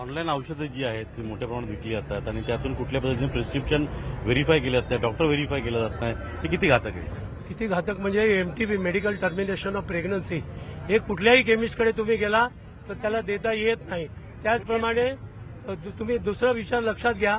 Online औषधं जी आहेत ती मोठ्या प्रमाणात विकली जातात आणि त्यातून कुठल्या पद्धतीने प्रिस्क्रिप्शन व्हेरीफाय केले जात नाही, डॉक्टर व्हेरीफाय केलं जात नाही, हे किती घातक आहे? किती घातक म्हणजे MTP medical termination of pregnancy हे कुठल्याही केमिस्टकडे तुम्ही गेला तर त्याला देता येत नाही. त्याचप्रमाणे तुम्ही दुसरा विचार लक्षात घ्या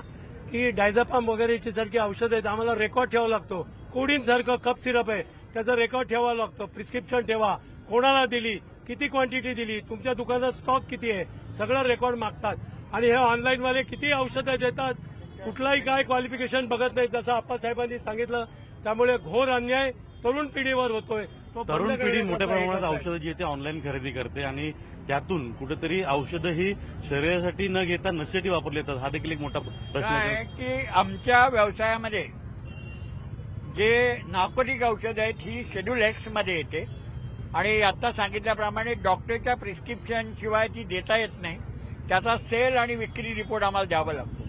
की डायझापाम वगैरेची सारखी औषधं आहेत, आम्हाला रेकॉर्ड ठेवावं लागतो. कोडिन सारखं कप सिरप आहे, त्याचा रेकॉर्ड ठेवावा लागतो. प्रिस्क्रिप्शन ठेवा, कोणाला दिली, किती क्वांटिटी दिली, तुमच्या दुकानात स्टॉक किती आहे, सगळं रेकॉर्ड मागतात. आणि हे ऑनलाईनवाले किती औषधं देतात, कुठलाही काय क्वालिफिकेशन बघत नाही, जसं आप्पासाहेबांनी सांगितलं. त्यामुळे घोर अन्याय तरुण पिढीवर होतोय. तो तरुण बंद पिढी करणे मोठ्या मोठा प्रमाणात एकच आहे. औषधं जी आहे ती ऑनलाईन खरेदी करते आणि त्यातून कुठेतरी औषधं ही शरीरासाठी न घेता नशेसाठी वापरली जातात. हा देखील एक मोठा प्रश्न काय आहे. आहे की आमच्या व्यवसायामध्ये जे नार्कोटिक औषध आहेत ही शेड्यूल एक्स मध्ये येते आणि आता सांगितल्याप्रमाणे डॉक्टरच्या प्रिस्क्रिप्शन शिवाय ती देता येत नाही. त्याचा सेल आणि विक्री रिपोर्ट आम्हाला द्यावा लागतो.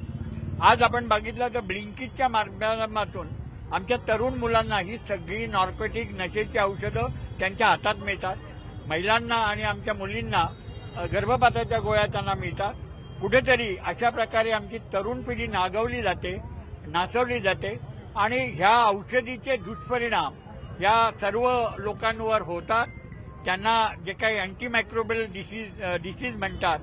आज आपण बघितलं तर ब्लिंकिटच्या माध्यमातून आमच्या तरुण मुलांना ही सगळी नार्कोटिक नशेची औषधं त्यांच्या हातात मिळतात. महिलांना आणि आमच्या मुलींना गर्भपाताच्या गोळ्या त्यांना मिळतात. कुठेतरी अशा प्रकारे आमची तरुण पिढी नागवली जाते, नाचवली जाते आणि ह्या औषधीचे दुष्परिणाम या सर्व लोकांवर होतात. त्यांना जे काही अँटीमायक्रोबियल डिसीज म्हणतात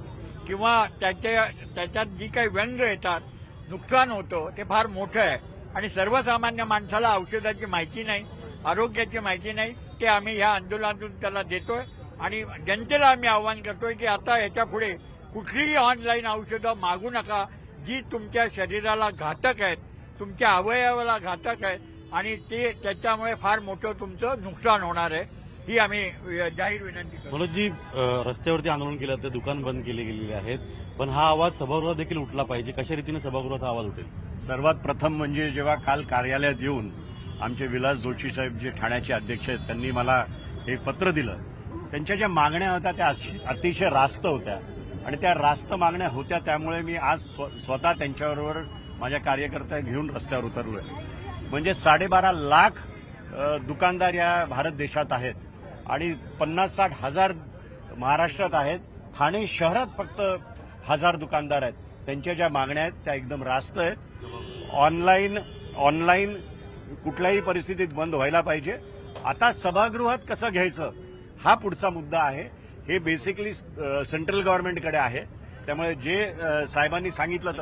किंवा त्याच्यात जी काही व्यंग येतात, नुकसान होतं, ते फार मोठं आहे. आणि सर्वसामान्य माणसाला औषधाची माहिती नाही, आरोग्याची माहिती नाही, ते आम्ही ह्या आंदोलनातून त्याला देतोय. आणि जनतेला आम्ही आवाहन करतोय की आता याच्या पुढे कुठलीही ऑनलाईन औषधं मागू नका, जी तुमच्या शरीराला घातक आहेत, तुमच्या अवयवाला घातक आहेत आणि ते त्याच्यामुळे फार मोठं तुमचं नुकसान होणार आहे. ही आम्ही जाहीर विनंती करतो. मनोजजी, रस्त्यावरती आंदोलन केलं जातं, दुकान बंद केली गेलेली आहेत, पण हा आवाज सभागृहात देखील उठला पाहिजे. कशा रीतीने सभागृहात हा आवाज उठेल? सर्वात प्रथम म्हणजे जेव्हा काल कार्यालयात येऊन आमचे विलास जोशी साहेब जे ठाण्याचे अध्यक्ष आहेत त्यांनी मला हे पत्र दिलं. त्यांच्या ज्या मागण्या होत्या त्या अतिशय रास्त होत्या आणि त्या रास्त मागण्या होत्या. त्यामुळे मी आज स्वतः त्यांच्याबरोबर माझ्या कार्यकर्त्या घेऊन रस्त्यावर उतरलोय. म्हणजे 12.5 लाख दुकानदार या भारत देशात आहेत आणि 50-60 हजार महाराष्ट्रात आहेत. ठाणे शहरात फक्त 1000 दुकानदार आहेत. त्यांच्या ज्या मागण्या आहेत त्या एकदम रास्त आहेत. ऑनलाईन कुठल्याही परिस्थितीत बंद व्हायला पाहिजे. आता सभागृहात कसं घ्यायचं हा पुढचा मुद्दा आहे. हे बेसिकली सेंट्रल गव्हर्नमेंटकडे आहे. त्यामुळे जे साहेबांनी सांगितलं तसं